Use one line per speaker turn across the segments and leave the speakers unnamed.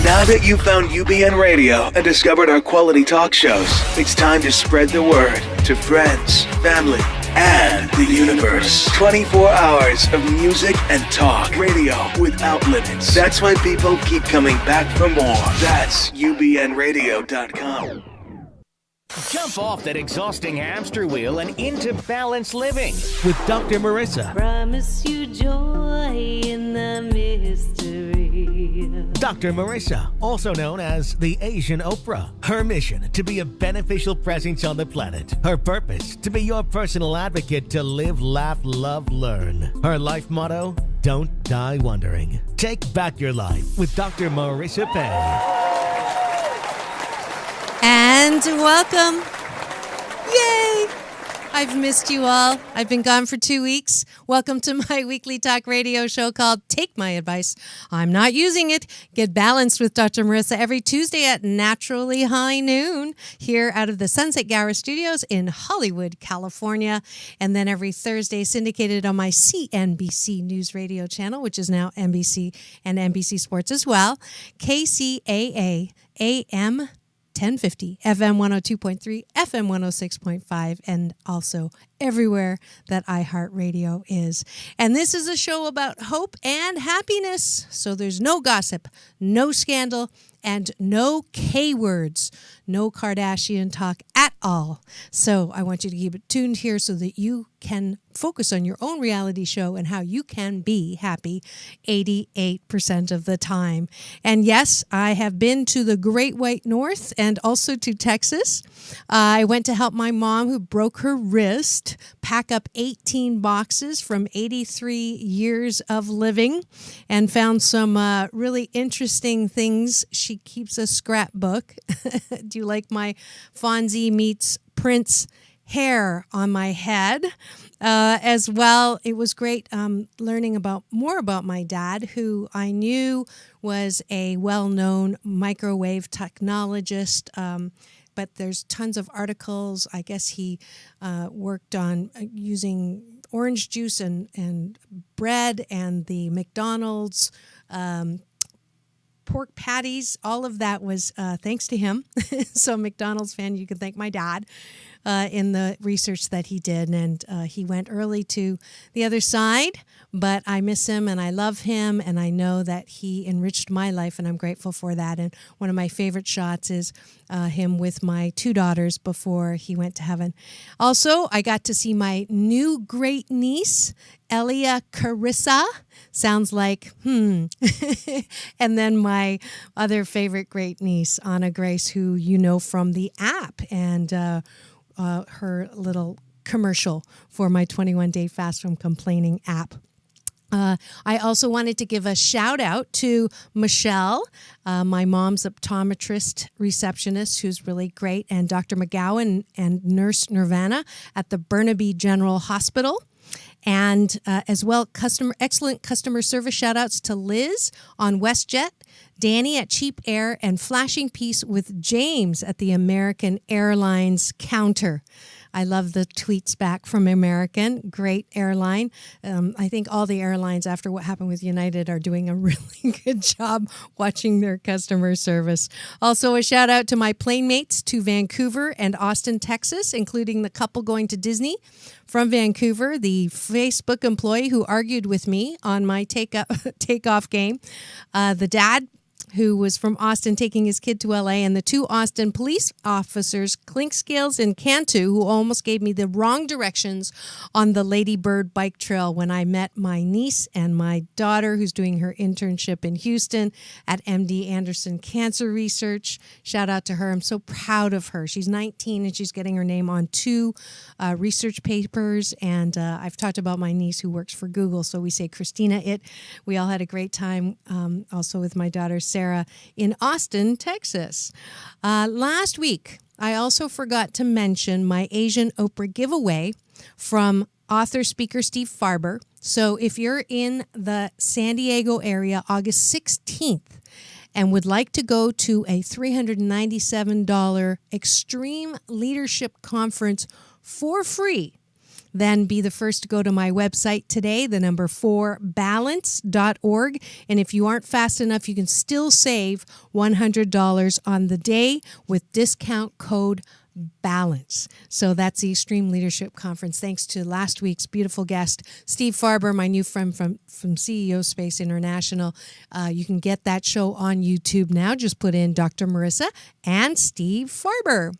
Now that you've found UBN Radio and discovered our quality talk shows, it's time to spread the word to friends, family, and the universe. 24 hours of music and talk radio without limits. That's why people keep coming back for more. That's ubnradio.com.
Jump off that exhausting hamster wheel and into balanced living with Dr. Marissa.
Promise you joy in the mystery.
Dr. Marissa, also known as the Asian Oprah. Her mission, to be a beneficial presence on the planet. Her purpose, to be your personal advocate to live, laugh, love, learn. Her life motto, don't die wondering. Take back your life with Dr. Marissa Pei.
And welcome. Yay! I've missed you all. I've been gone for 2 weeks. Welcome to my weekly talk radio show called Take My Advice. I'm not using it. Get balanced with Dr. Marissa every Tuesday at naturally high noon here out of the Sunset Gower Studios in Hollywood, California. And then every Thursday syndicated on my CNBC News Radio channel, which is now NBC and NBC Sports as well. KCAA AM 1050, FM 102.3, FM 106.5, and also everywhere that iHeartRadio is. And this is a show about hope and happiness. So there's no gossip, no scandal, and no K words, no Kardashian talk at all. So I want you to keep it tuned here so that you can focus on your own reality show and how you can be happy 88% of the time. And yes, I have been to the Great White North and also to Texas. I went to help my mom, who broke her wrist, pack up 18 boxes from 83 years of living, and found some really interesting things. She keeps a scrapbook. Do you like my Fonzie meets Prince hair on my head? As well, it was great learning more about my dad, who I knew was a well-known microwave technologist. But there's tons of articles. I guess he worked on using orange juice and bread and the McDonald's pork patties. All of that was thanks to him. So McDonald's fan, you can thank my dad in the research that he did. And he went early to the other side, but I miss him and I love him. And I know that he enriched my life, and I'm grateful for that. And one of my favorite shots is him with my 2 daughters before he went to heaven. Also, I got to see my new great niece, Elia Carissa. Sounds like, And then my other favorite great niece, Anna Grace, who you know from the app, and her little commercial for my 21-day Fast from Complaining app. I also wanted to give a shout out to Michelle, my mom's optometrist receptionist, who's really great, and Dr. McGowan and Nurse Nirvana at the Burnaby General Hospital. And as well, excellent customer service shout outs to Liz on WestJet, Danny at Cheap Air, and Flashing Peace with James at the American Airlines counter. I love the tweets back from American. Great airline. I think all the airlines, after what happened with United, are doing a really good job watching their customer service. Also, a shout out to my plane mates to Vancouver and Austin, Texas, including the couple going to Disney from Vancouver, the Facebook employee who argued with me on my takeoff game, the dad who was from Austin taking his kid to LA, and the 2 Austin police officers, Clink Scales and Cantu, who almost gave me the wrong directions on the Lady Bird bike trail when I met my niece and my daughter, who's doing her internship in Houston at MD Anderson Cancer Research. Shout out to her. I'm so proud of her. She's 19 and she's getting her name on 2 research papers. And I've talked about my niece who works for Google, so we say Christina it. We all had a great time also with my daughter Sarah in Austin, Texas. Last week, I also forgot to mention my Asian Oprah giveaway from author speaker Steve Farber. So if you're in the San Diego area, August 16th, and would like to go to a $397 Extreme Leadership Conference for free, then be the first to go to my website today, the number 4balance.org. And if you aren't fast enough, you can still save $100 on the day with discount code BALANCE. So that's the Extreme Leadership Conference. Thanks to last week's beautiful guest, Steve Farber, my new friend from CEO Space International. You can get that show on YouTube now. Just put in Dr. Marissa and Steve Farber.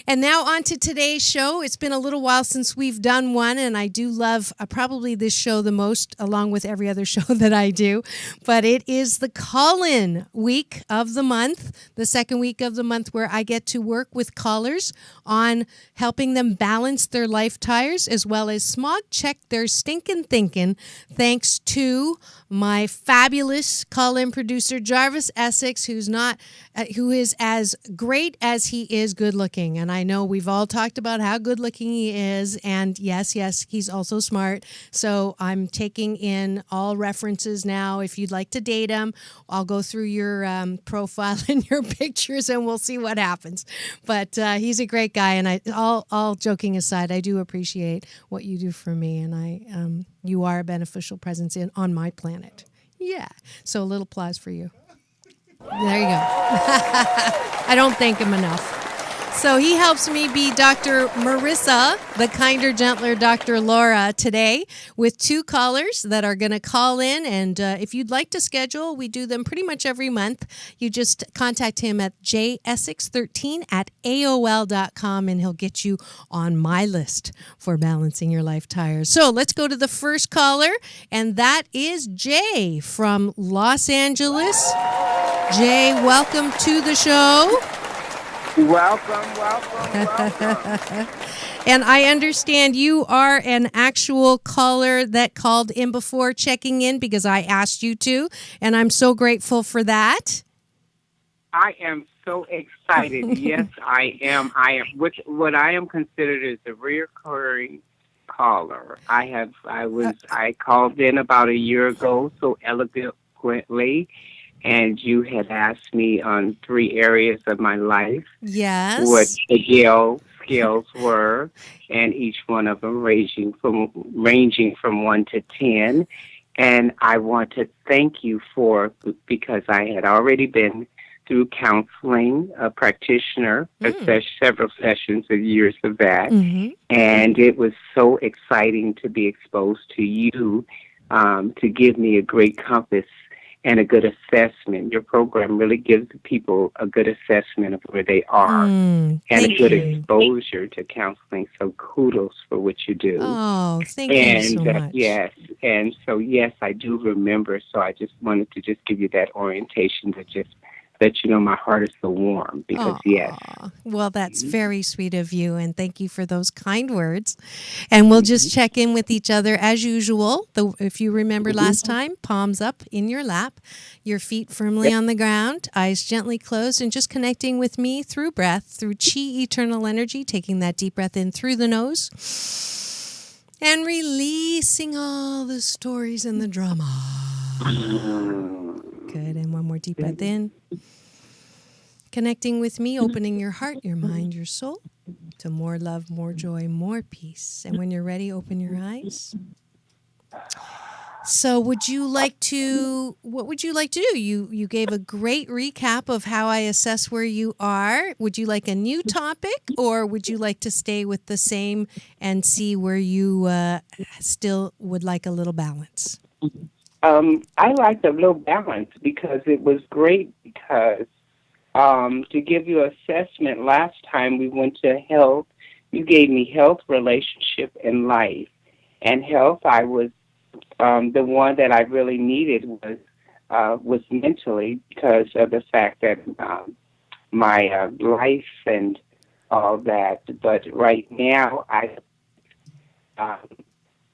And now on to today's show. It's been a little while since we've done one, and I do love probably this show the most, along with every other show that I do. But it is the call-in week of the month, the second week of the month, where I get to work with callers on helping them balance their life tires as well as smog check their stinking thinking, thanks to my fabulous call-in producer, Jarvis Essex, who is as great as he is good-looking. And I know we've all talked about how good-looking he is. And yes, he's also smart. So I'm taking in all references now. If you'd like to date him, I'll go through your profile and your pictures, and we'll see what happens. But he's a great guy. And all joking aside, I do appreciate what you do for me. And you are a beneficial presence on my planet. Yeah. So a little applause for you. There you go. I don't thank him enough. So he helps me be Dr. Marissa, the kinder, gentler Dr. Laura, today with two callers that are going to call in. And if you'd like to schedule, we do them pretty much every month. You just contact him atjessex13@aol.com, and he'll get you on my list for balancing your life tires. So let's go to the first caller, and that is Jay from Los Angeles. Jay, welcome to the show.
Welcome.
And I understand you are an actual caller that called in before checking in because I asked you to, and I'm so grateful for that.
I am so excited. Yes, I am. What I am considered is a reoccurring caller. I called in about a year ago so eloquently, and you had asked me on 3 areas of my life.
Yes.
What the scales were, and each one of them ranging from 1 to 10. And I want to thank you because I had already been through counseling, a practitioner, several sessions of years of that. Mm-hmm. And it was so exciting to be exposed to you, to give me a great compass and a good assessment. Your program really gives people a good assessment of where they are and a good exposure to counseling. So kudos for what you do.
Oh, thank you so much.
Yes. And so, yes, I do remember. So I just wanted to just give you that orientation to just let you know my heart is so warm because, yes.
Well, that's very sweet of you, and thank you for those kind words. And we'll just check in with each other as usual. If you remember last time, palms up in your lap, your feet firmly on the ground, eyes gently closed, and just connecting with me through breath, through Chi Eternal Energy, taking that deep breath in through the nose and releasing all the stories and the drama. Good. And one more deep breath in. Connecting with me, opening your heart, your mind, your soul to more love, more joy, more peace. And when you're ready, open your eyes. So what would you like to do? You gave a great recap of how I assess where you are. Would you like a new topic, or would you like to stay with the same and see where you still would like a little balance?
I liked a little balance because it was great because to give you assessment, last time we went to health, you gave me health, relationship, and life. And health, I was the one that I really needed was mentally because of the fact that my life and all that. But right now,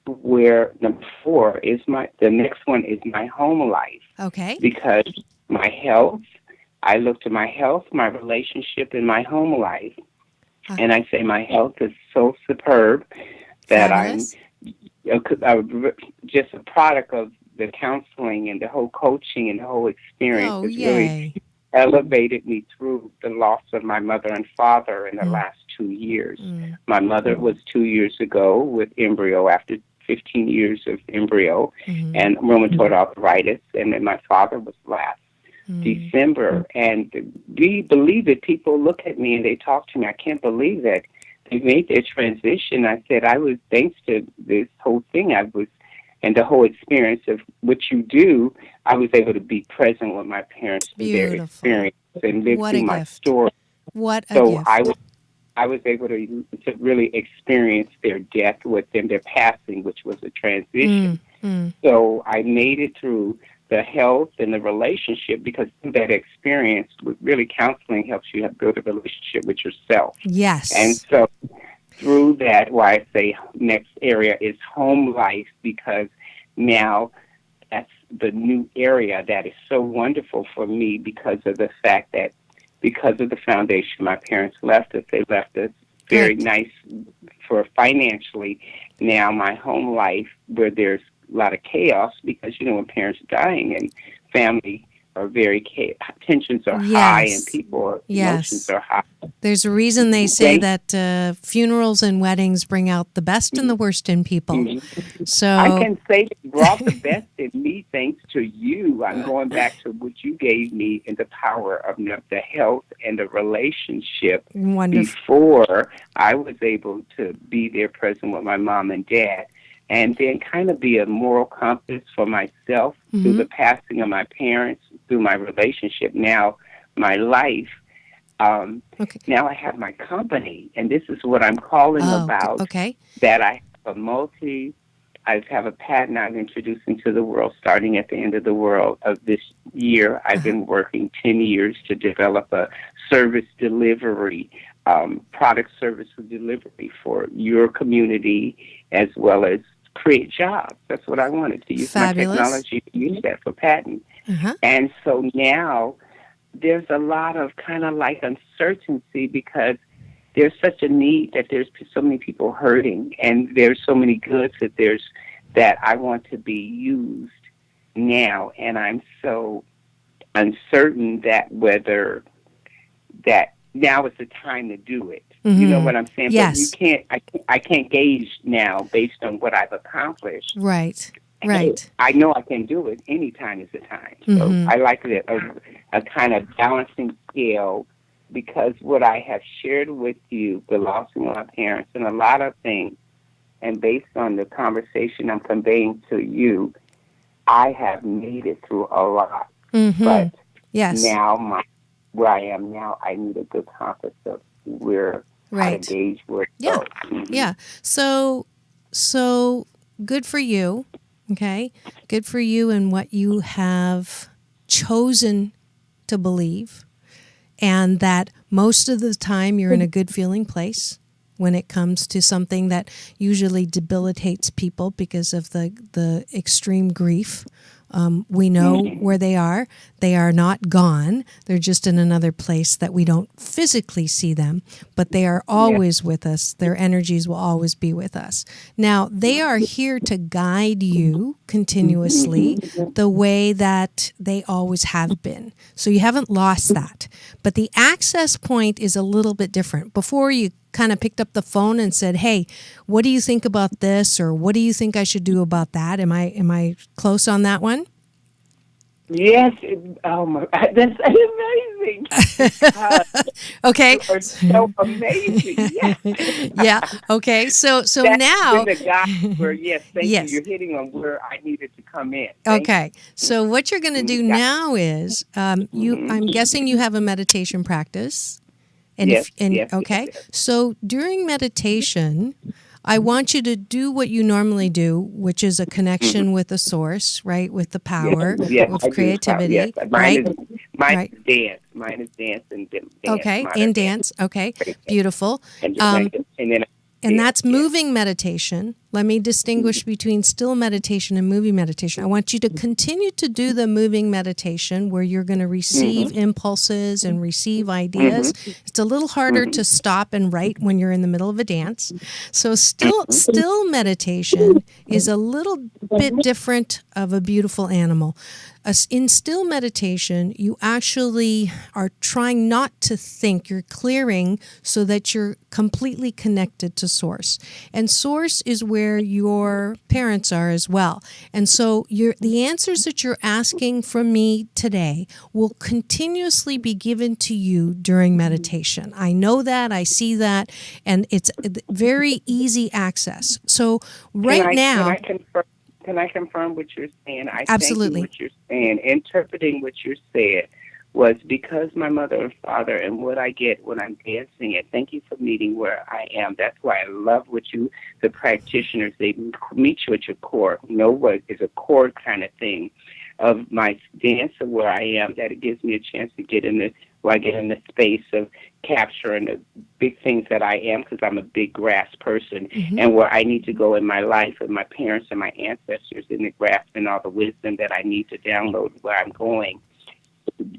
where number 4 is the next one is my home life. Okay. Because my health, I look to my health, my relationship, and my home life. And I say my health is so superb that Fabulous. I'm just a product of the counseling and the whole coaching and the whole experience.
Oh,
It's
yay.
elevated me through the loss of my mother and father in the last 2 years. My mother was 2 years ago with embryo after 15 years of embryo and rheumatoid arthritis, and then my father was last December. And do you believe it? People look at me and they talk to me. I can't believe that they made their transition. I said, thanks to this whole thing, and the whole experience of what you do, I was able to be present with my parents through their experience and live through my story.
What a
so
gift.
I was able to really experience their death with them, their passing, which was a transition. So I made it through the health and the relationship, because through that experience, really counseling helps you build a relationship with yourself.
Yes.
And so through that, why I say next area is home life, because now that's the new area that is so wonderful for me because of the fact that because of the foundation my parents left us, they left us very nice for financially. Now my home life, where there's a lot of chaos, because, when parents are dying and family are very tensions are high and emotions are high.
There's a reason they say that funerals and weddings bring out the best and the worst in people. So
I can say they brought the best in me thanks to you. I'm going back to what you gave me in the power of the health and the relationship.
Wonderful.
Before I was able to be there present with my mom and dad, and then kind of be a moral compass for myself through the passing of my parents, through my relationship, now my life. Now I have my company, and this is what I'm calling about. That I have a patent I've introduced into the world starting at the end of the world of this year. I've been working 10 years to develop a service delivery, product service delivery for your community, as well as create jobs. That's what I wanted, to use my technology to use that for patent. And so now there's a lot of kind of like uncertainty, because there's such a need that there's so many people hurting, and there's so many goods that I want to be used now, and I'm so uncertain that whether that now is the time to do it. You know what I'm saying?
Yes.
But I can't gauge now based on what I've accomplished.
Right.
I know I can do it. Any time is the time. So I like it, a kind of balancing scale, because what I have shared with you, the loss of my parents and a lot of things, and based on the conversation I'm conveying to you, I have made it through a lot. But now where I am now, I need a good compass of how to gauge where it goes.
So good for you. Okay, good for you and what you have chosen to believe, and that most of the time you're in a good feeling place when it comes to something that usually debilitates people because of the extreme grief. We know where they are. They are not gone. They're just in another place that we don't physically see them, but they are always with us. Their energies will always be with us. Now, they are here to guide you continuously the way that they always have been. So you haven't lost that. But the access point is a little bit different. Before you kind of picked up the phone and said, "Hey, what do you think about this?" or "What do you think I should do about that?" Am I close on that one?
Yes. Oh my! That's amazing.
Okay.
You are so amazing. Yes.
Yeah. Okay. So
That's
now.
been the guy where thank you. You're hitting on where I needed to come in.
Okay. So what you're going to do now is I'm guessing you have a meditation practice. And
yes.
Okay.
Yes.
So during meditation, I want you to do what you normally do, which is a connection with the source, right? With the power, with creativity.
Yes.
Right?
Mine is dance. Mine is dance and dance.
Okay. In dance. Okay. Beautiful.
And that's
moving meditation. Let me distinguish between still meditation and moving meditation. I want you to continue to do the moving meditation where you're going to receive impulses and receive ideas. It's a little harder to stop and write when you're in the middle of a dance. So still meditation is a little bit different of a beautiful animal. In still meditation, you actually are trying not to think. You're clearing so that you're completely connected to Source. And Source is where your parents are as well. And so the answers that you're asking from me today will continuously be given to you during meditation. I know that, I see that, and it's very easy access. So
Can I confirm what you're saying?
Absolutely.
Thank you what you're saying. Interpreting what you said was because my mother and father and what I get when I'm dancing, and thank you for meeting where I am. That's why I love the practitioners, they meet you at your core. Know what is a core kind of thing of my dance of where I am, that it gives me a chance to get in the space of capturing the big things that I am, because I'm a big grass person, and where I need to go in my life with my parents and my ancestors in the grasp and all the wisdom that I need to download where I'm going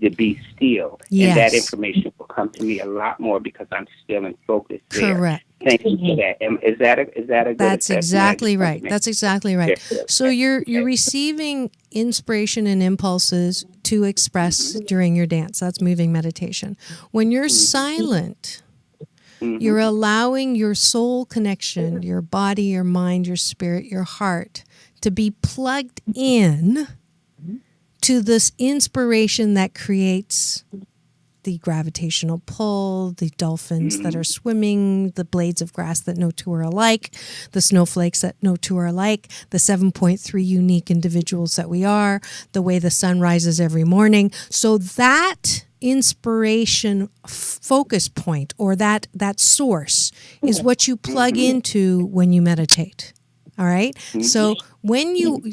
to be still.
Yes.
And that information will come to me a lot more because I'm still and focused there.
Correct.
Thank you for that. Is that a good
That's
assessment?
exactly right. That's exactly right.
Yeah.
So you're receiving inspiration and impulses to express during your dance. That's moving meditation. When you're silent, you're allowing your soul connection, your body, your mind, your spirit, your heart to be plugged in to this inspiration that creates the gravitational pull, the dolphins that are swimming, the blades of grass that no two are alike, the snowflakes that no two are alike, the 7.3 unique individuals that we are, the way the sun rises every morning. So that inspiration focus point, or that source, is what you plug into when you meditate. All right. So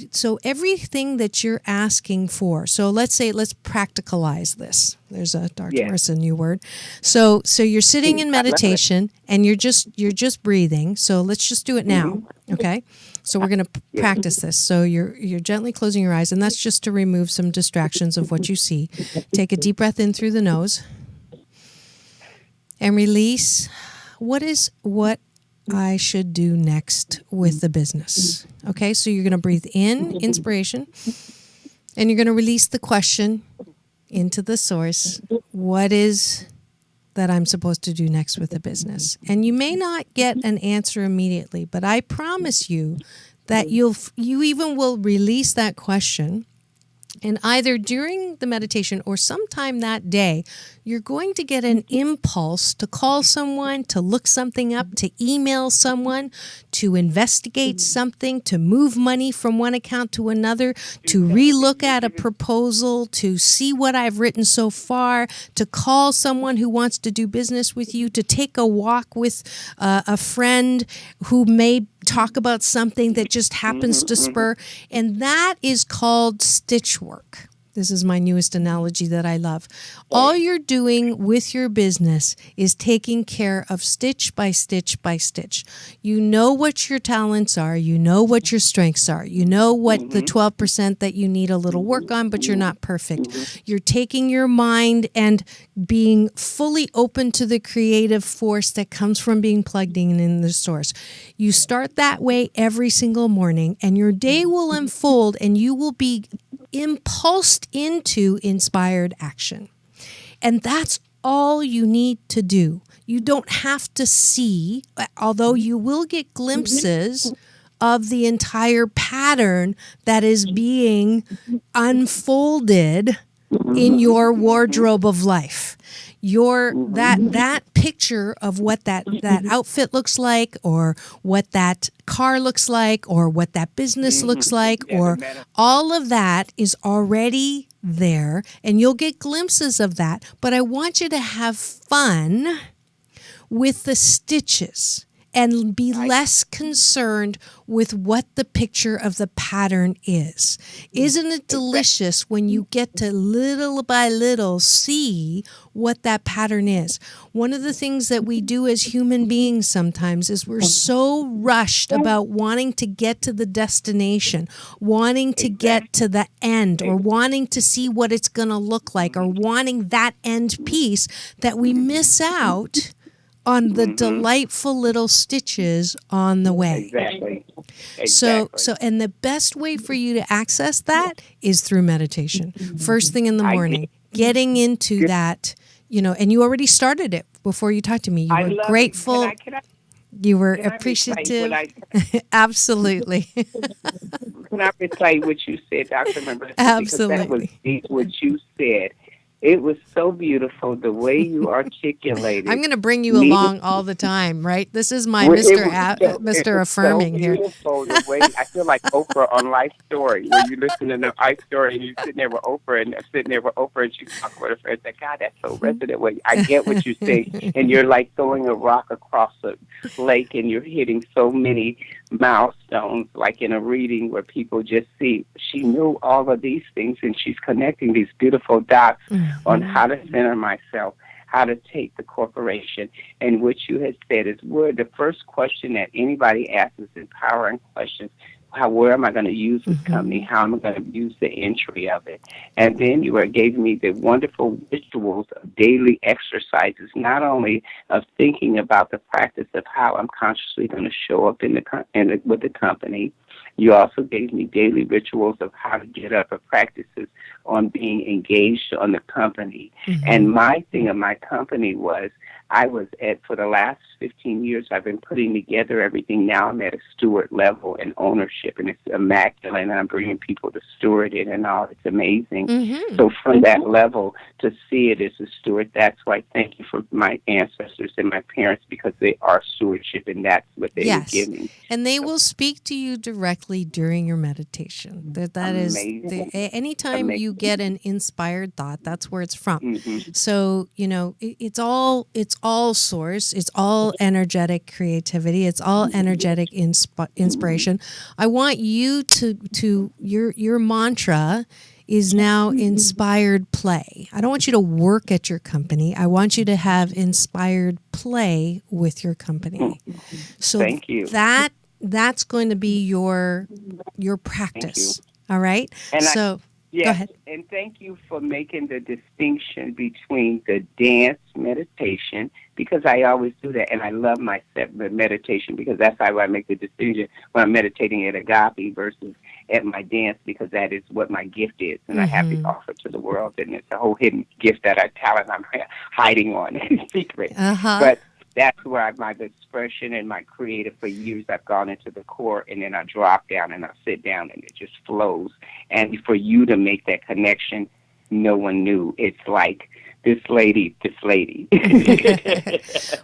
so everything that you're asking for. So let's practicalize this. There's a Dr. Marissa new word. So you're sitting in meditation and you're just breathing. So let's just do it now. Okay. So we're going to practice this. So you're gently closing your eyes, and that's just to remove some distractions of what you see. Take a deep breath in through the nose and release. What I should do next with the business. Okay, so you're going to breathe in, inspiration, and you're going to release the question into the source. What is that I'm supposed to do next with the business? And you may not get an answer immediately, but I promise you that you even will release that question. And either during the meditation or sometime that day, you're going to get an impulse to call someone, to look something up, to email someone, to investigate something, to move money from one account to another, to relook at a proposal, to see what I've written so far, to call someone who wants to do business with you, to take a walk with a friend who may talk about something that just happens to spur. And that is called stitch work. This is my newest analogy that I love. All you're doing with your business is taking care of stitch by stitch by stitch. You know what your talents are. You know what your strengths are. You know what the 12% that you need a little work on, but you're not perfect. You're taking your mind and being fully open to the creative force that comes from being plugged in the source. You start that way every single morning, and your day will unfold, and you will be impulsed into inspired action. And that's all you need to do. You don't have to see, although you will get glimpses of the entire pattern that is being unfolded in your wardrobe of life. That picture of what that outfit looks like, or what that car looks like, or what that business looks like, or all of that is already there, and you'll get glimpses of that. But I want you to have fun with the stitches and be less concerned with what the picture of the pattern is. Isn't it delicious when you get to little by little see what that pattern is? One of the things that we do as human beings sometimes is we're so rushed about wanting to get to the destination, wanting to get to the end, or wanting to see what it's going to look like, or wanting that end piece, that we miss out on the delightful little stitches on the way.
Exactly.
So, and the best way for you to access that is through meditation. First thing in the morning, getting into that, and you already started it before you talked to me. You were grateful. You were appreciative. Absolutely.
Can I recite what you said, Dr. Marissa?
Absolutely.
Because that was what you said. It was so beautiful, the way you articulated.
I'm going to bring you along all the time, right? This is my Mr. Affirming here.
Beautiful, the way I feel like Oprah on Life Story, when you listen to the Life Story and you're sitting there with Oprah and she's talking with her friends. Like, God, that's so resonant. I get what you say, and you're like throwing a rock across a lake, and you're hitting so many milestones, like in a reading where people just see she knew all of these things, and she's connecting these beautiful dots on how to center myself, how to take the corporation. And what you had said is the first question that anybody asks is empowering questions. Where am I going to use this company? How am I going to use the entry of it? And then you gave me the wonderful rituals of daily exercises, not only of thinking about the practice of how I'm consciously going to show up with the company. You also gave me daily rituals of how to get up, or practices on being engaged on the company. And my thing of my company was, for the last 15 years, I've been putting together everything. Now I'm at a steward level and ownership, and it's immaculate, and I'm bringing people to steward it and all. It's amazing. So from that level, to see it as a steward, that's why thank you for my ancestors and my parents, because they are stewardship, and that's what they were giving.
And they will speak to you directly during your meditation. That is, anytime you get an inspired thought, that's where it's from. So, it's all source. It's all energetic creativity. It's all energetic inspiration. I want you to your mantra is now inspired play. I don't want you to work at your company. I want you to have inspired play with your company. So
thank you.
That's going to be your practice. All right?
And
go ahead.
And thank you for making the distinction between the dance meditation, because I always do that, and I love my meditation, because that's how I make the distinction when I'm meditating at Agape versus at my dance, because that is what my gift is, and I have to offer to the world, and it's a whole hidden gift that I'm hiding on in secret. But that's where my expression and my creative, for years I've gone into the core, and then I drop down and I sit down, and it just flows. And for you to make that connection, no one knew. It's like this lady.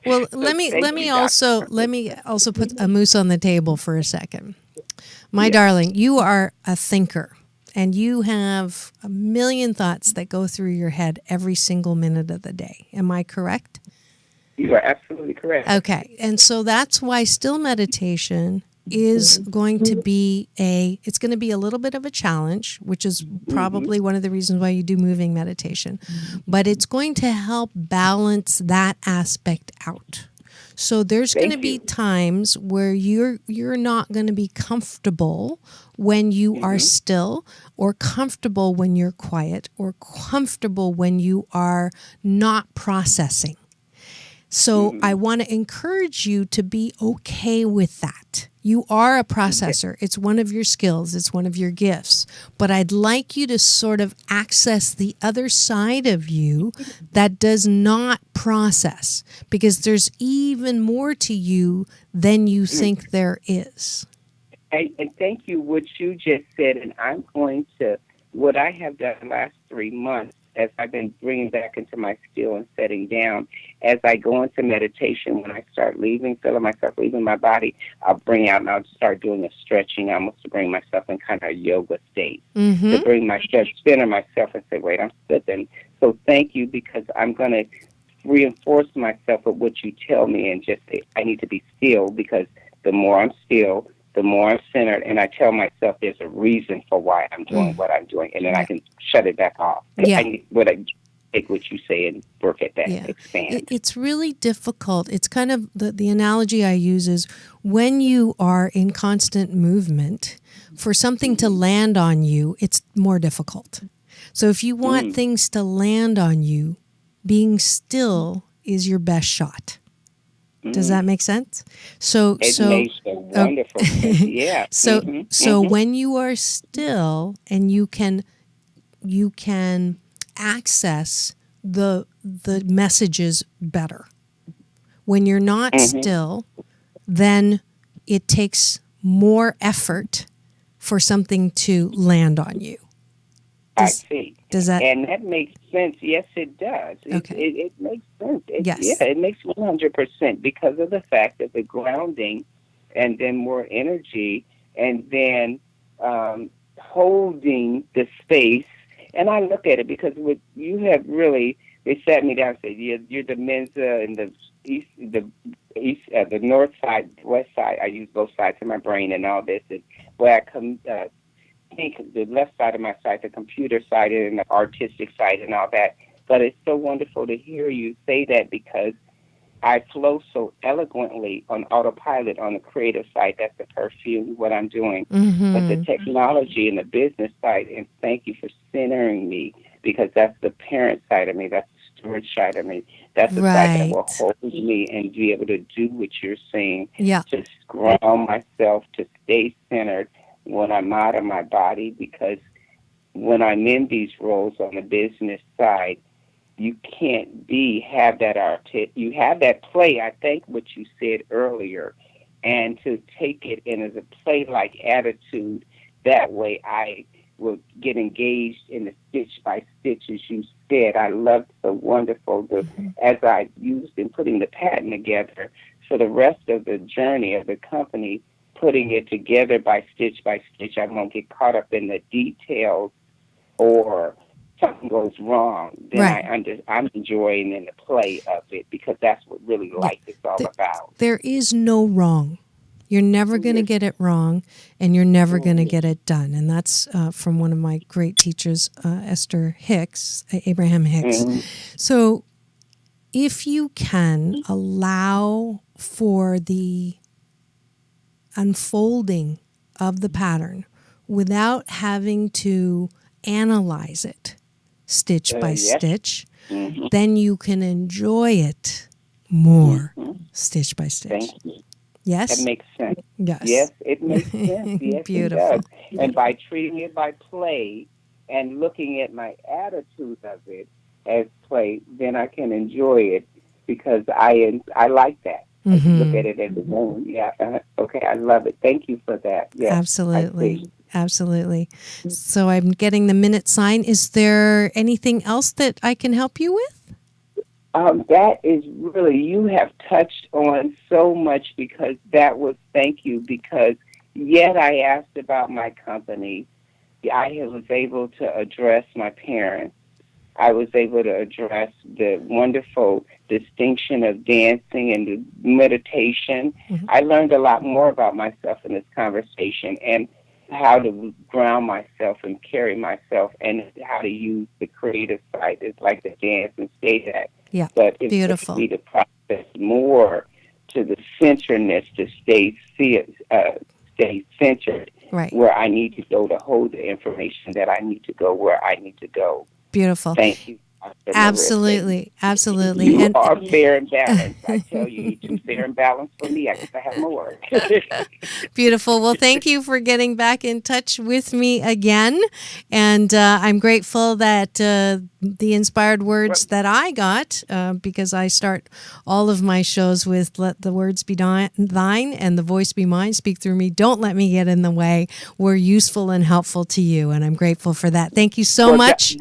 Well, let me also put a moose on the table for a second. My darling, you are a thinker, and you have a million thoughts that go through your head every single minute of the day. Am I correct?
You are absolutely correct.
Okay. And so that's why still meditation is going to be a little bit of a challenge, which is probably one of the reasons why you do moving meditation. But it's going to help balance that aspect out. So there's going to be times where you're not going to be comfortable when you are still, or comfortable when you're quiet, or comfortable when you are not processing. So I want to encourage you to be okay with that. You are a processor. It's one of your skills. It's one of your gifts. But I'd like you to sort of access the other side of you that does not process, because there's even more to you than you think there is.
And thank you what you just said. And I'm going to, what I have done the last 3 months, as I've been bringing back into my skill and setting down, as I go into meditation, when I start feeling myself leaving my body, I'll bring out and I'll start doing a stretching, almost to bring myself in kind of a yoga state, to bring myself, center myself and say, wait, I'm sitting. So thank you, because I'm going to reinforce myself with what you tell me and just say, I need to be still, because the more I'm still, the more I'm centered, and I tell myself there's a reason for why I'm doing what I'm doing, and then I can shut it back off.
Yeah.
I take what you say and work at that, expand.
It's really difficult. It's kind of the analogy I use is when you are in constant movement, for something to land on you, it's more difficult. So if you want things to land on you, being still is your best shot. Does that make sense?
It makes a wonderful sense. Yeah.
So when you are still and you can access the messages better. When you're not still, then it takes more effort for something to land on you.
I see.
Does that?
And that makes sense. Yes, it does.
Okay.
It makes sense.
Yes.
Yeah, it makes 100% because of the fact that the grounding and then more energy and then holding the space. And I look at it because what you have really, they sat me down and said, you're the Mensa and the north side, west side. I use both sides of my brain and all this. And where I think the left side of my side, the computer side and the artistic side and all that. But it's so wonderful to hear you say that because I flow so eloquently on autopilot on the creative side. That's the perfume, what I'm doing. But the technology and the business side, and thank you for centering me because that's the parent side of me. That's the steward side of me. That's the side that will hold me and be able to do what you're saying.
Yeah.
To ground myself, to stay centered when I'm out of my body, because when I'm in these roles on the business side, you can't have that you have that play, I think what you said earlier, and to take it in as a play-like attitude, that way I will get engaged in the stitch by stitch, as you said. I loved so wonderful as I used in putting the pattern together for the rest of the journey of the company, putting it together by stitch, I won't get caught up in the details or something goes wrong. Then I'm enjoying in the play of it because that's what really life is all about.
There is no wrong. You're never going to get it wrong, and you're never going to get it done. And that's from one of my great teachers, Abraham Hicks. So if you can allow for the unfolding of the pattern without having to analyze it stitch by stitch, then you can enjoy it more stitch by stitch.
Thank you.
Yes?
That makes sense.
Yes,
it makes sense. Yes,
beautiful.
It does. And by treating it by play and looking at my attitude of it as play, then I can enjoy it because I like that. Look at it as a game. Yeah. Okay, I love it. Thank you for that. Yes,
absolutely. Absolutely. So I'm getting the minute sign. Is there anything else that I can help you with?
That is really, you have touched on so much because that was, thank you, because yet I asked about my company. I was able to address my parents. I was able to address the wonderful distinction of dancing and the meditation. I learned a lot more about myself in this conversation and how to ground myself and carry myself and how to use the creative side. It's like the dance and say that.
Yeah,
but it's
beautiful.
Me to process more to the centeredness to stay centered where I need to go to hold the information that I need to go where I need to go.
Beautiful.
Thank you.
Absolutely. Absolutely.
You are fair and balanced. I tell you, you're too fair and balanced for me. I guess I have more.
Beautiful. Well, thank you for getting back in touch with me again. And I'm grateful that the inspired words that I got, because I start all of my shows with let the words be thine and the voice be mine, speak through me, don't let me get in the way, were useful and helpful to you. And I'm grateful for that. Thank you so much.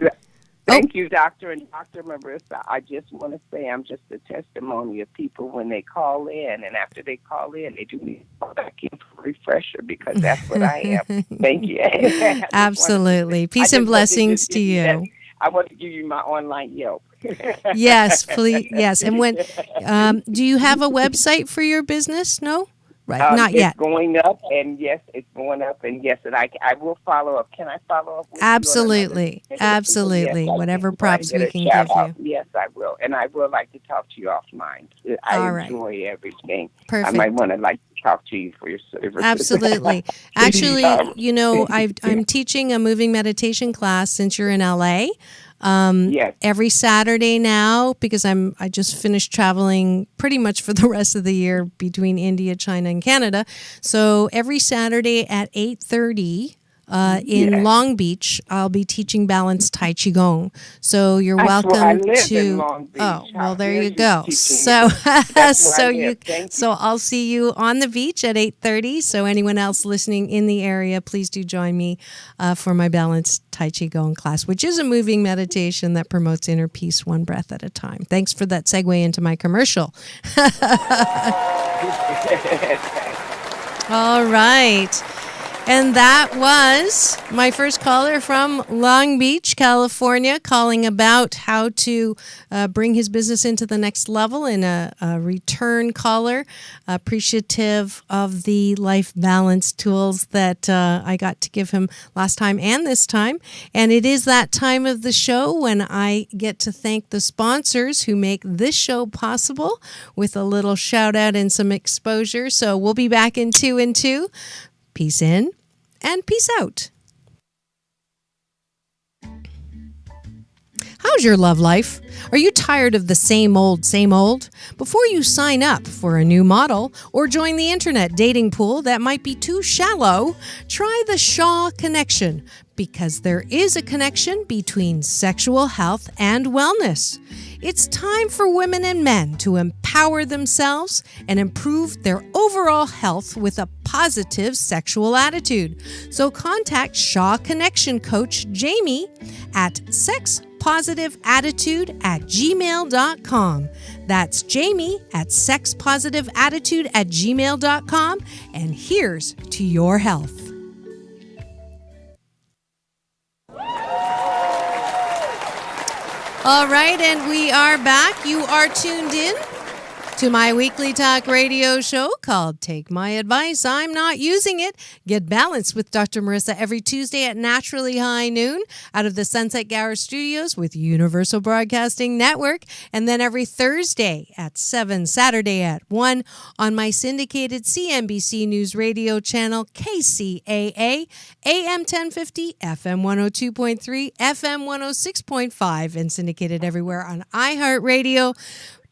Thank you, Doctor and Dr. Marissa. I just want to say I'm just a testimony of people when they call in, and after they call in, they do need to call back in for a refresher because that's what I am. Thank you.
Absolutely. Peace and blessings to you.
I want to give you my online Yelp.
Yes, please. Yes. And when, do you have a website for your business? No? Right. Not
it's
yet.
going up, and yes, it's going up, and yes, and I will follow up. Can I follow up with
Absolutely.
you on another?
Absolutely.
Yes,
Whatever
I
props
get
we
a
can
shout
give
out.
you.
Yes, I will, and I would like to talk to you offline. I
All right.
enjoy everything.
Perfect.
I might want to talk to you for your services.
Absolutely. Actually, I'm teaching a moving meditation class since you're in LA.
Yes.
Every Saturday now, because I just finished traveling pretty much for the rest of the year between India, China, and Canada. So every Saturday at 8:30 in Long Beach, I'll be teaching balanced Tai Chi Gong. So you're welcome
I live
to.
in Long Beach.
Oh, well, there
How
you
dare
go.
teaching
So,
me? That's where
so
I
you,
live. Thank you.
so I'll see you on the beach at 8:30. So anyone else listening in the area, please do join me for my balanced Tai Chi Gong class, which is a moving meditation that promotes inner peace one breath at a time. Thanks for that segue into my commercial. All right. And that was my first caller from Long Beach, California, calling about how to bring his business into the next level in a return caller, appreciative of the life balance tools that I got to give him last time and this time. And it is that time of the show when I get to thank the sponsors who make this show possible with a little shout out and some exposure. So we'll be back in 2 and 2. Peace in and peace out. How's your love life? Are you tired of the same old, same old? Before you sign up for a new model or join the internet dating pool that might be too shallow, try the Shaw Connection, because there is a connection between sexual health and wellness. It's time for women and men to empower themselves and improve their overall health with a positive sexual attitude. So contact Shaw Connection coach Jamie at sexpositiveattitude@gmail.com. That's Jamie at sexpositiveattitude@gmail.com. And here's to your health. All right, and we are back. You are tuned in to my weekly talk radio show called Take My Advice, I'm Not Using It. Get balanced with Dr. Marissa every Tuesday at naturally high noon out of the Sunset Gower Studios with Universal Broadcasting Network. And then every Thursday at 7, Saturday at 1 on my syndicated CNBC News Radio channel KCAA, AM 1050, FM 102.3, FM 106.5, and syndicated everywhere on iHeartRadio,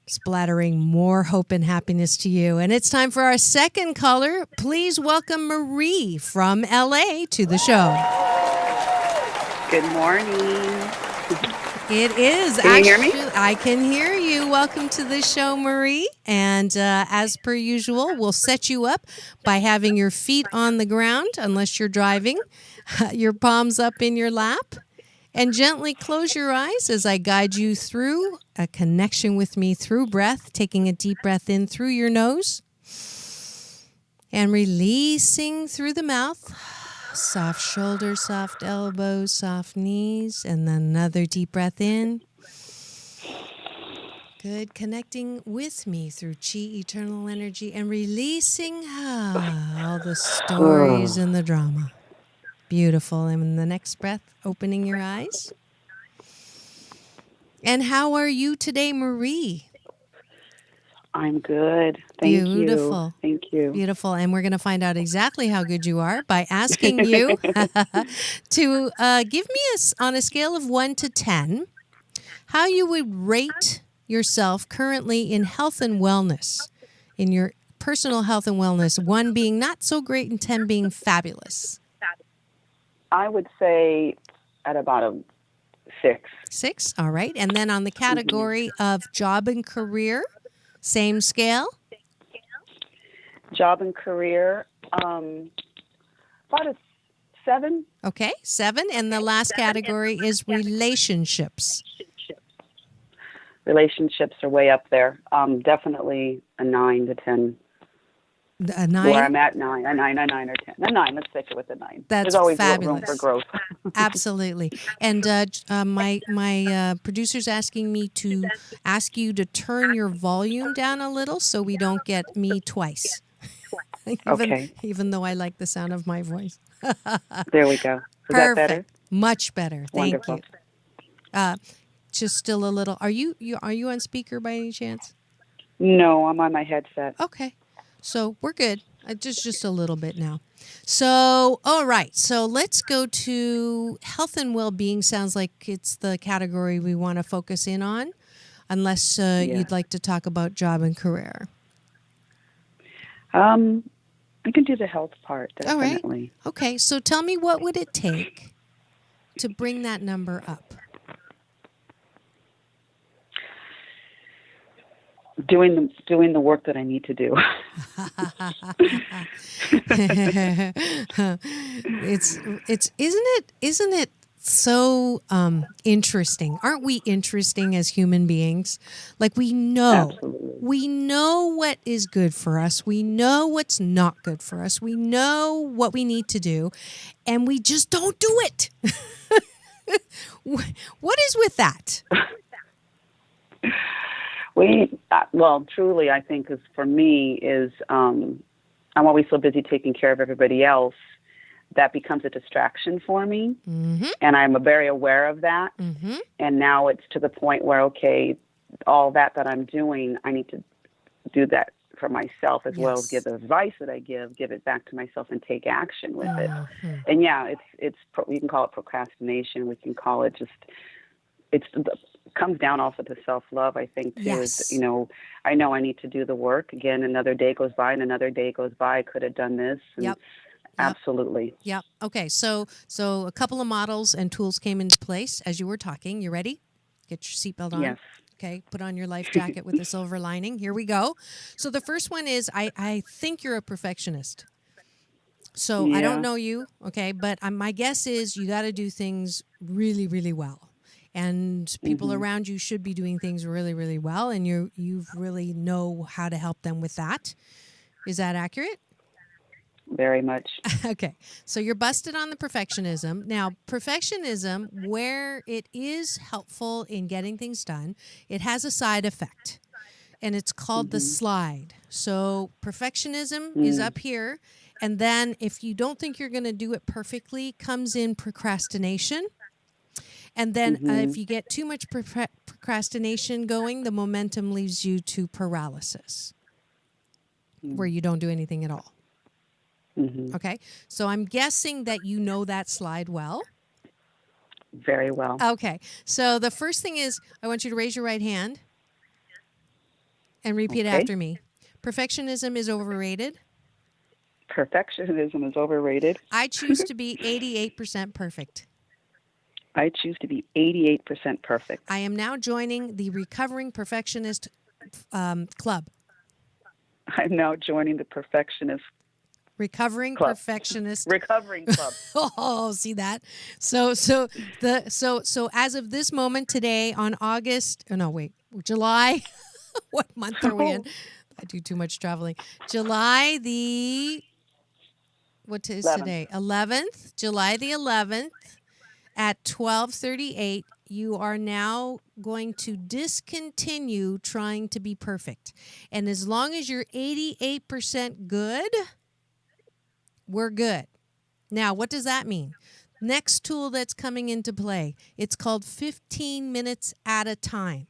splattering more hope and happiness to you. And it's time for our second caller. Please welcome Marie from LA to the show.
Good morning.
It is.
Can you hear me?
I can hear you. Welcome to the show, Marie. And as per usual, we'll set you up by having your feet on the ground, unless you're driving, your palms up in your lap. And gently close your eyes as I guide you through a connection with me through breath, taking a deep breath in through your nose and releasing through the mouth. Soft shoulders, soft elbows, soft knees, and then another deep breath in. Good. Connecting with me through chi, eternal energy, and releasing all the stories and the drama. Beautiful. And in the next breath, opening your eyes. And how are you today, Marie?
I'm good. Thank
Beautiful.
you. Thank you.
Beautiful. And we're going to find out exactly how good you are by asking you to give me, on a scale of 1 to 10, how you would rate yourself currently in health and wellness, in your personal health and wellness, 1 being not so great and 10 being fabulous.
I would say at about a 6.
6, all right. And then on the category of job and career, same scale?
Job and career, about a 7.
Okay, 7. And the last category is relationships.
Relationships are way up there. Definitely a 9 to 10.
A 9?
Where I'm at 9, a 9, a 9 or 10. A 9, let's stick it with a 9.
That's
There's always
fabulous.
room for growth.
Absolutely. And my producer's asking me to ask you to turn your volume down a little so we don't get me twice.
Okay.
Even though I like the sound of my voice.
There we go. Is that better?
Much better. Thank
Wonderful.
you. Just still a little. Are you on speaker by any chance?
No, I'm on my headset.
Okay. So we're good. Just a little bit now. So, all right. So let's go to health and well-being. Sounds like it's the category we want to focus in on, unless you'd like to talk about job and career.
I can do the health part, definitely.
All right. Okay. So tell me, what would it take to bring that number up?
Doing the work that I need to do.
Isn't it so interesting? Aren't we interesting as human beings? Like we know what is good for us. We know what's not good for us. We know what we need to do, and we just don't do it. What is with that?
Well, truly, I think is for me is I'm always so busy taking care of everybody else that becomes a distraction for me, and I'm very aware of that. And now it's to the point where all that I'm doing, I need to do that for myself as well as give the advice that I give it back to myself and take action with it. And it's we can call it procrastination. We can call it it comes down also to self-love, I think, too.
Yes.
I know I need to do the work. Again, another day goes by and another day goes by. I could have done this. And absolutely.
Yep. Okay. So a couple of models and tools came into place as you were talking. You ready? Get your seatbelt on.
Yes.
Okay. Put on your life jacket with the silver lining. Here we go. So the first one is I think you're a perfectionist. So I don't know you, okay, but my guess is you got to do things really, really well. And people around you should be doing things really, really well, and you really know how to help them with that. Is that accurate?
Very much.
Okay. So you're busted on the perfectionism. Now, perfectionism, where it is helpful in getting things done, it has a side effect, and it's called the slide. So perfectionism is up here, and then if you don't think you're going to do it perfectly, comes in procrastination. And then if you get too much procrastination going, the momentum leads you to paralysis, where you don't do anything at all. Okay? So I'm guessing that you know that slide well.
Very well.
Okay. So the first thing is I want you to raise your right hand and repeat after me. Perfectionism is overrated.
Perfectionism is overrated.
I choose to be 88% perfect.
I choose to be 88% perfect.
I am now joining the Recovering Perfectionist Club.
I'm now joining the
Recovering
Club.
Perfectionist
Recovering Club.
Oh, see that? So as of this moment today on July. What month are we in? I do too much traveling. July what is
11th.
today? 11th. July the 11th. At 12:38, you are now going to discontinue trying to be perfect. And as long as you're 88% good, we're good. Now, what does that mean? Next tool that's coming into play, it's called 15 minutes at a time.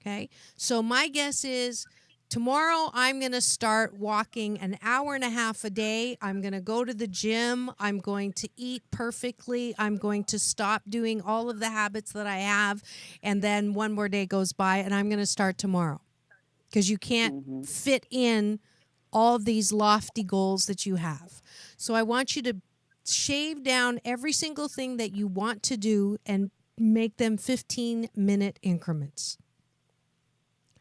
Okay? So my guess is tomorrow I'm going to start walking an hour and a half a day. I'm going to go to the gym. I'm going to eat perfectly. I'm going to stop doing all of the habits that I have. And then one more day goes by and I'm going to start tomorrow. Because you can't fit in all of these lofty goals that you have. So I want you to shave down every single thing that you want to do and make them 15-minute increments.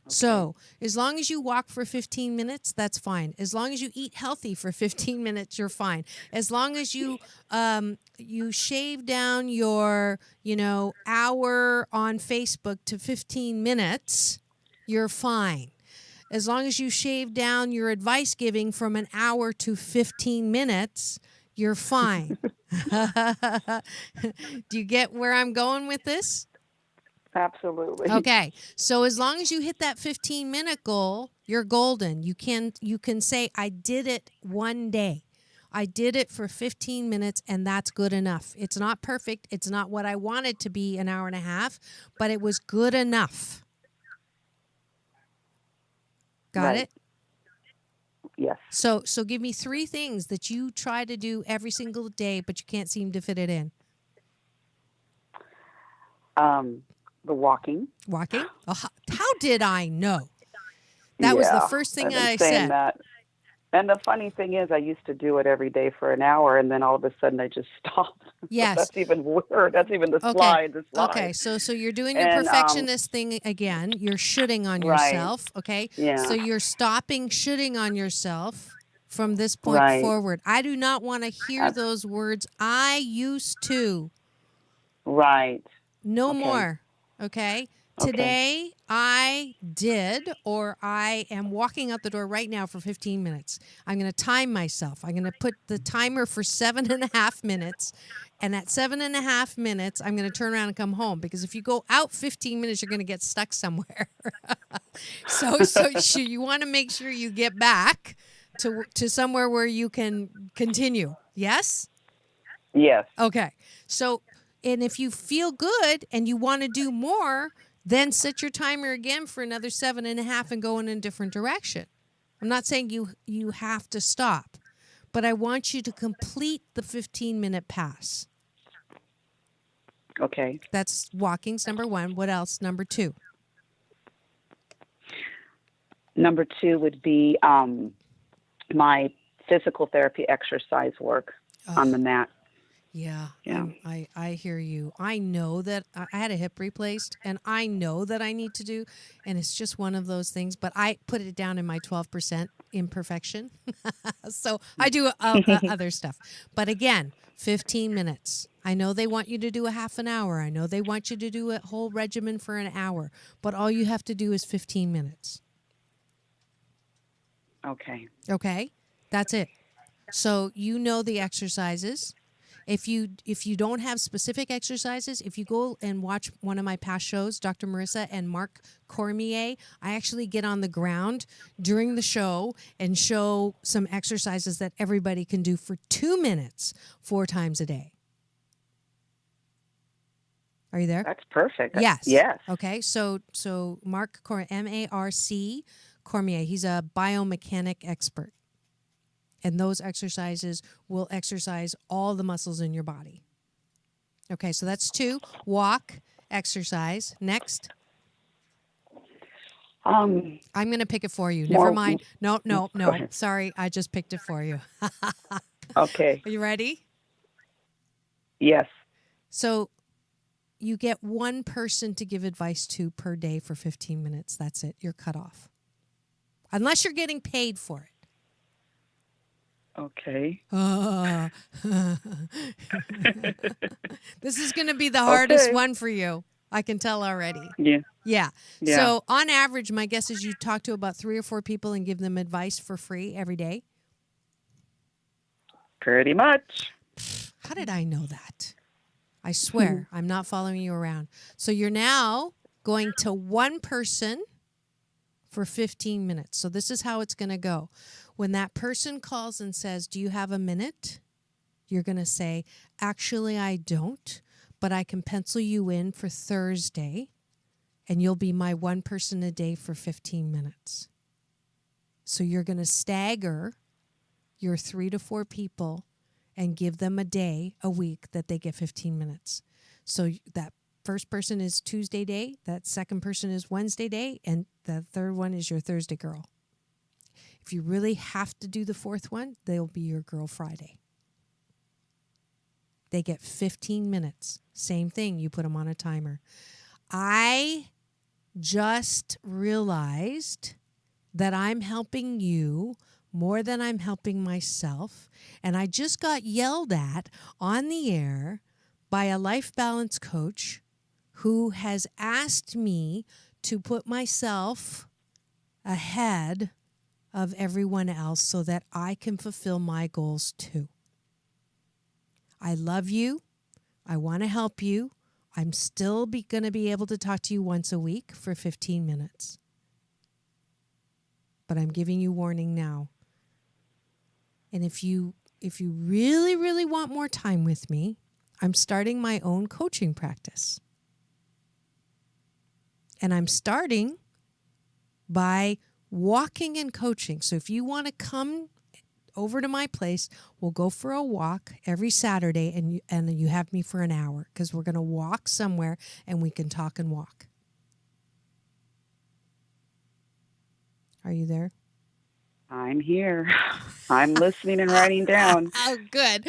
So as long as you walk for 15 minutes, that's fine. As long as you eat healthy for 15 minutes, you're fine. As long as you shave down your, hour on Facebook to 15 minutes, you're fine. as long as you shave down your advice giving from an hour to 15 minutes, you're fine. Do you get where I'm going with this?
Absolutely.
Okay. So as long as you hit that 15-minute goal, you're golden. You can say, I did it one day. I did it for 15 minutes, and that's good enough. It's not perfect. It's not what I wanted to be an hour and a half, but it was good enough. Got
Right.
it?
Yes.
So give me 3 things that you try to do every single day, but you can't seem to fit it in.
The walking.
Walking? Oh, how did I know? That was the first thing
I've been
I
saying
said.
That. And the funny thing is, I used to do it every day for an hour, and then all of a sudden I just stopped.
Yes.
That's even weird. That's even the slide. The slide.
Okay. So you're doing your
And,
perfectionist thing again. You're shooting on
Right.
yourself. Okay.
Yeah.
So you're stopping shooting on yourself from this point
Right.
forward. I do not want to hear those words. I used to.
Right.
No
Okay.
more. Okay.
Okay.
Today I did, or I am walking out the door right now for 15 minutes. I'm going to time myself. I'm going to put the timer for 7.5 minutes. And at 7.5 minutes, I'm going to turn around and come home, because if you go out 15 minutes, you're going to get stuck somewhere. So you want to make sure you get back to somewhere where you can continue. Yes?
Yes.
Okay. So, and if you feel good and you want to do more, then set your timer again for another 7.5 and go in a different direction. I'm not saying you have to stop, but I want you to complete the 15-minute pass.
Okay.
That's walking's number 1. What else? Number 2.
Number 2 would be my physical therapy exercise work on the mat.
Yeah.
Yeah.
I hear you. I know that I had a hip replaced, and I know that I need to do, and it's just one of those things, but I put it down in my 12% imperfection. So I do other stuff. But again, 15 minutes. I know they want you to do a half an hour. I know they want you to do a whole regimen for an hour, but all you have to do is 15 minutes.
Okay.
Okay? That's it. So you know the exercises. If you don't have specific exercises, if you go and watch one of my past shows, Dr. Marissa and Mark Cormier, I actually get on the ground during the show and show some exercises that everybody can do for 2 minutes 4 times a day. Are you there?
That's perfect.
Yes.
Yes.
Okay. So Mark M-A-R-C Cormier, he's a biomechanic expert. And those exercises will exercise all the muscles in your body. Okay, so that's 2. Walk, exercise. Next. I'm going to pick it for you. Never mind. No. Sorry, I just picked it for you.
Okay.
Are you ready?
Yes.
So you get one person to give advice to per day for 15 minutes. That's it. You're cut off. Unless you're getting paid for it.
Okay.
This is going to be the hardest one for you. I can tell already. Yeah. So on average, my guess is you talk to about 3 or 4 people and give them advice for free every day.
Pretty much.
How did I know that? I swear, I'm not following you around. So you're now going to one person for 15 minutes. So this is how it's going to go. When that person calls and says, "Do you have a minute?" You're going to say, "Actually, I don't, but I can pencil you in for Thursday, and you'll be my one person a day for 15 minutes." So you're going to stagger your 3 to 4 people and give them a day a week that they get 15 minutes. So that first person is Tuesday day, that second person is Wednesday day, and the third one is your Thursday girl. If you really have to do the fourth one, they'll be your girl Friday. They get 15 minutes. Same thing, you put them on a timer. I just realized that I'm helping you more than I'm helping myself. And I just got yelled at on the air by a life balance coach who has asked me to put myself ahead of everyone else so that I can fulfill my goals too. I love you. I want to help you. I'm still going to be able to talk to you once a week for 15 minutes. But I'm giving you warning now. And if you really, really want more time with me, I'm starting my own coaching practice. And I'm starting by walking and coaching. So if you want to come over to my place, we'll go for a walk every Saturday, and you have me for an hour because we're going to walk somewhere and we can talk and walk. Are you there?
I'm here. I'm listening and writing down.
Oh, good.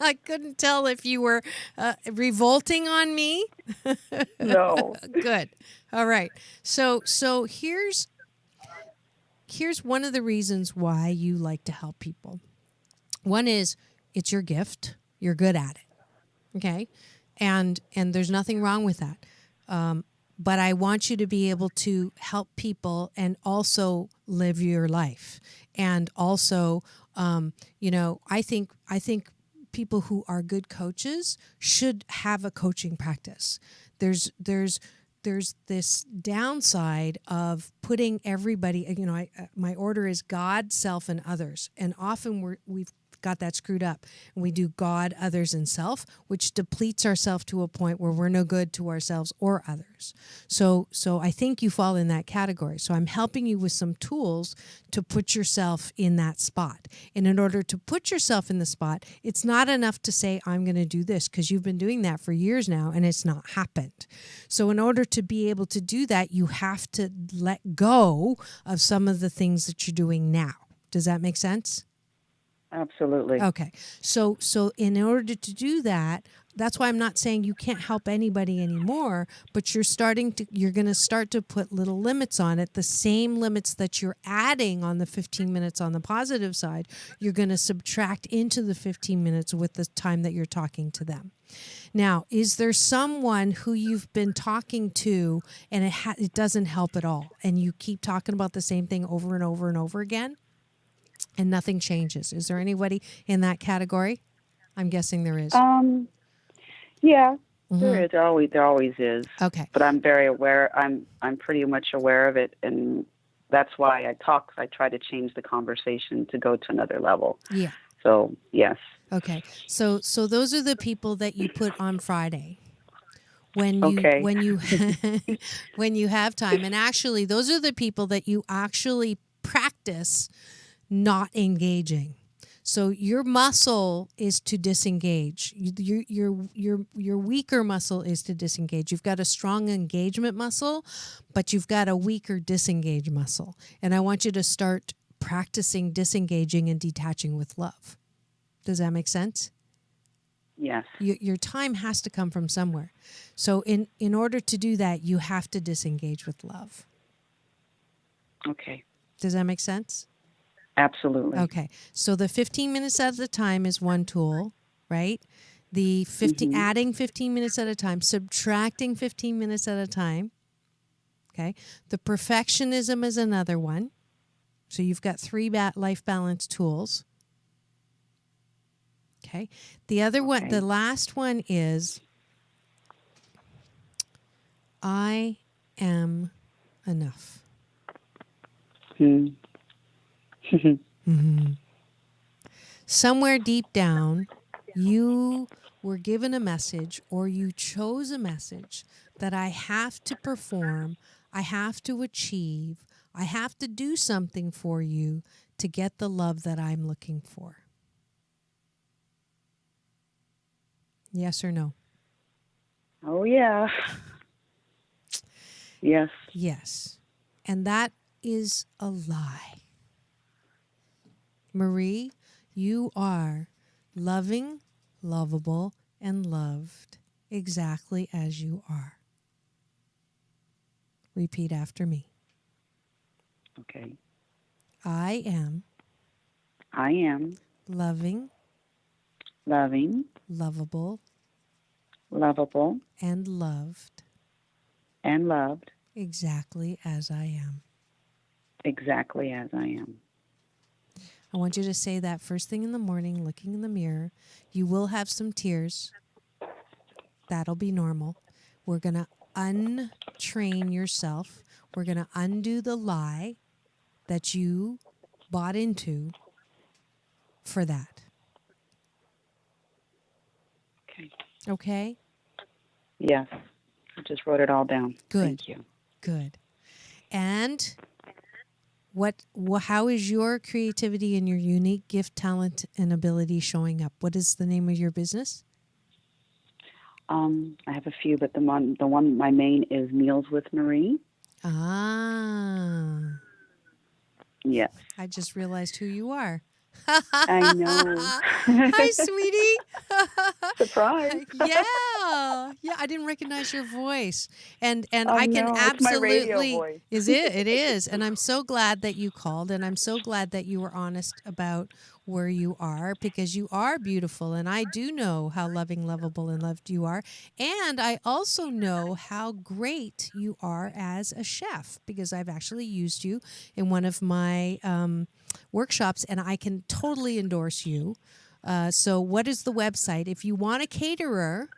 I couldn't tell if you were revolting on me.
No.
Good. All right. So here's one of the reasons why you like to help people. One is it's your gift. You're good at it. Okay? And there's nothing wrong with that. But I want you to be able to help people and also live your life. And also, I think people who are good coaches should have a coaching practice. There's this downside of putting everybody, my order is God, self, and others. And often we've got that screwed up. And we do God, others, and self, which depletes ourselves to a point where we're no good to ourselves or others. So I think you fall in that category. So I'm helping you with some tools to put yourself in that spot. And in order to put yourself in the spot, it's not enough to say, I'm going to do this, because you've been doing that for years now and it's not happened. So in order to be able to do that, you have to let go of some of the things that you're doing now. Does that make sense?
Absolutely.
Okay. So in order to do that, that's why I'm not saying you can't help anybody anymore, but you're going to start to put little limits on it. The same limits that you're adding on the 15 minutes on the positive side, you're going to subtract into the 15 minutes with the time that you're talking to them. Now, is there someone who you've been talking to and it doesn't help at all, and you keep talking about the same thing over and over and over again? And nothing changes. Is there anybody in that category? I'm guessing there is.
Yeah, there is. There always is.
Okay.
But I'm very aware. I'm pretty much aware of it, and that's why I talk. I try to change the conversation to go to another level.
Yeah.
So yes.
Okay. So those are the people that you put on Friday. When you when you have time, and actually, those are the people that you actually practice not engaging. So your muscle is to disengage. Your weaker muscle is to disengage. You've got a strong engagement muscle, but you've got a weaker disengage muscle. And I want you to start practicing disengaging and detaching with love. Does that make sense?
Yes.
Your time has to come from somewhere. So in order to do that, you have to disengage with love.
Okay.
Does that make sense?
Absolutely.
Okay. So the 15 minutes at a time is one tool, right? The adding 15 minutes at a time, subtracting 15 minutes at a time. Okay. The perfectionism is another one. So you've got 3 life balance tools. Okay. The other one, the last one is I am enough. Somewhere deep down, you were given a message, or you chose a message that I have to perform, I have to achieve, I have to do something for you to get the love that I'm looking for. Yes or no?
Oh, yeah. Yes.
Yes. And that is a lie. Marie, you are loving, lovable, and loved exactly as you are. Repeat after me.
Okay.
I am loving, lovable, and loved
and loved
exactly as I am.
exactly as I am.
I want you to say that first thing in the morning, looking in the mirror. You will have some tears. That'll be normal. We're going to untrain yourself. We're going to undo the lie that you bought into for that.
Okay.
Okay?
Yes. I just wrote it all down.
Good.
Thank you.
Good. And how is your creativity and your unique gift, talent, and ability showing up? What is the name of your business?
I have a few, but the one my main is Meals with Marie.
Ah.
Yes.
I just realized who you are.
I know.
Hi, sweetie.
Surprise.
Yeah, I didn't recognize your voice, and I can
know. It's my radio
absolutely
voice.
is it? It is, and I'm so glad that you called, and I'm so glad that you were honest about where you are, because you are beautiful, and I do know how loving, lovable, and loved you are, and I also know how great you are as a chef, because I've actually used you in one of my workshops, and I can totally endorse you. So what is the website? If you want a caterer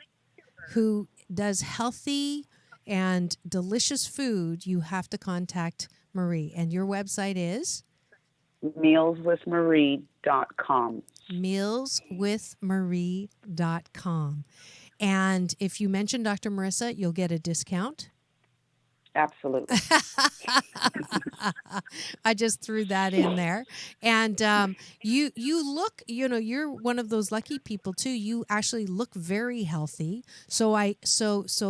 who does healthy and delicious food, you have to contact Marie. And your website is?
Mealswithmarie.com.
Mealswithmarie.com. And if you mention Dr. Marissa, you'll get a discount.
Absolutely.
I just threw that in there. And you look, you're one of those lucky people too. You actually look very healthy. So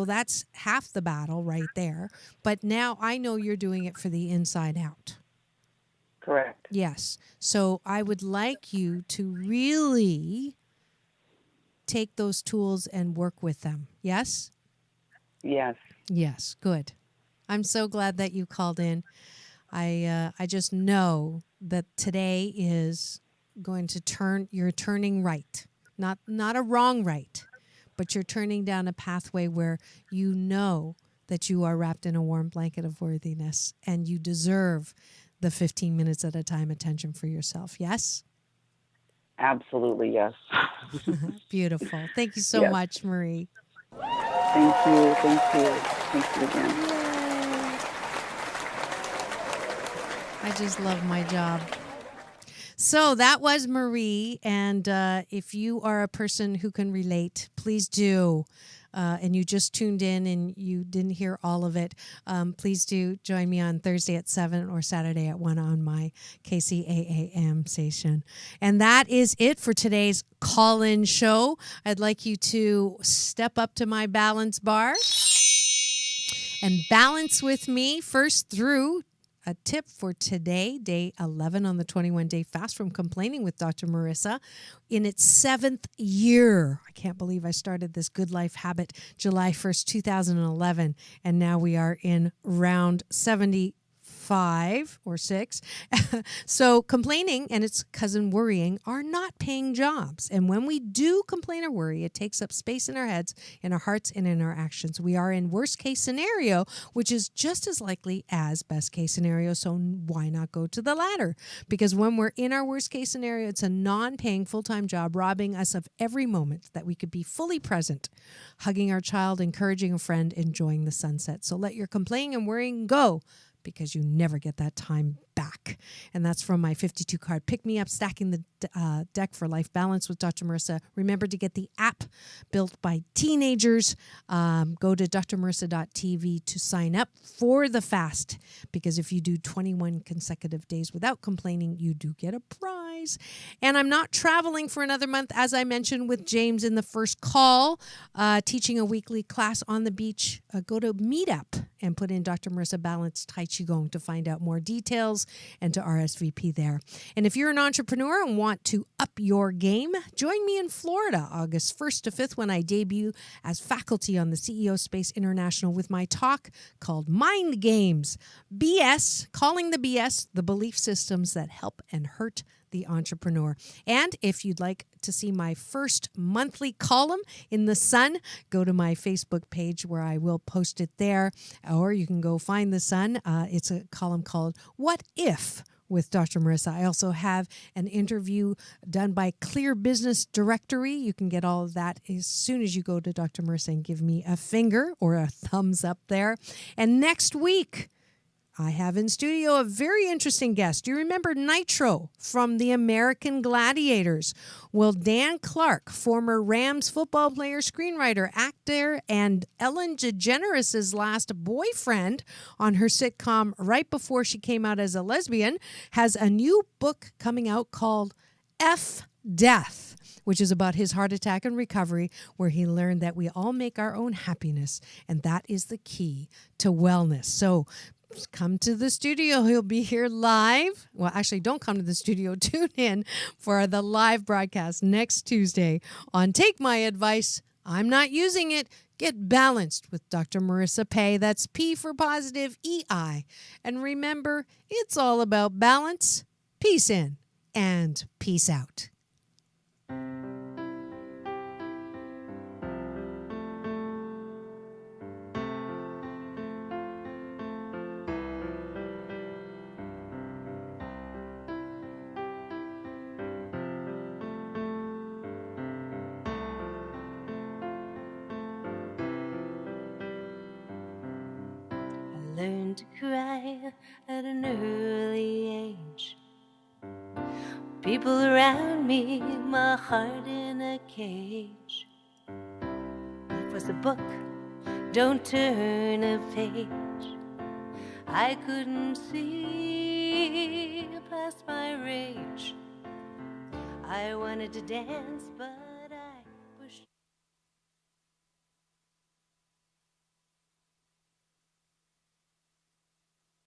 that's half the battle right there. But now I know you're doing it for the inside out.
Correct.
Yes. So I would like you to really take those tools and work with them. Yes?
Yes.
Yes. Good. I'm so glad that you called in. I just know that today is going to you're turning right. Not a wrong right, but you're turning down a pathway where you know that you are wrapped in a warm blanket of worthiness, and you deserve the 15 minutes at a time attention for yourself. Yes?
Absolutely, yes.
Beautiful. Thank you so much, Marie.
Thank you. Thank you. Thank you again.
I just love my job. So that was Marie. And if you are a person who can relate, please do. And you just tuned in and you didn't hear all of it, please do join me on Thursday at 7 or Saturday at 1 on my KCAAM station. And that is it for today's call-in show. I'd like you to step up to my balance bar and balance with me first through a tip for today, day 11 on the 21-day fast from complaining with Dr. Marissa in its 7th year. I can't believe I started this good life habit July 1st, 2011, and now we are in round 75 or 6. So complaining and its cousin worrying are not paying jobs. And when we do complain or worry, it takes up space in our heads, in our hearts, and in our actions. We are in worst case scenario, which is just as likely as best case scenario. So why not go to the latter? Because when we're in our worst case scenario, it's a non-paying full-time job, robbing us of every moment that we could be fully present, hugging our child, encouraging a friend, enjoying the sunset. So let your complaining and worrying go, because you never get that time back. And that's from my 52 card Pick Me Up, Stacking the Deck for Life Balance with Dr. Marissa. Remember to get the app built by teenagers. Go to drmarissa.tv to sign up for the fast, because if you do 21 consecutive days without complaining, you do get a prize. And I'm not traveling for another month, as I mentioned with James in the first call, teaching a weekly class on the beach. Go to Meetup and put in Dr. Marissa Balance Tai Qigong to find out more details and to RSVP there. And if you're an entrepreneur and want to up your game, join me in Florida August 1st to 5th when I debut as faculty on the CEO Space International with my talk called Mind Games. BS, calling the BS, the belief systems that help and hurt the entrepreneur. And if you'd like to see my first monthly column in The Sun, go to my Facebook page where I will post it there, or you can go find The Sun. It's a column called What If? With Dr. Marissa. I also have an interview done by Clear Business Directory. You can get all of that as soon as you go to Dr. Marissa and give me a finger or a thumbs up there. And next week, I have in studio a very interesting guest. Do you remember Nitro from the American Gladiators? Well, Dan Clark, former Rams football player, screenwriter, actor, and Ellen DeGeneres' last boyfriend on her sitcom right before she came out as a lesbian, has a new book coming out called F Death, which is about his heart attack and recovery, where he learned that we all make our own happiness, and that is the key to wellness. So come to the studio. He'll be here live. Well, actually, don't come to the studio. Tune in for the live broadcast next Tuesday on Take My Advice. I'm not using it. Get balanced with Dr. Marissa Pay. That's P for positive, EI. And remember, it's all about balance. Peace in and peace out.
Learned to cry at an early age. People around me, my heart in a cage. Life was a book, don't turn a page. I couldn't see past my rage. I wanted to dance, but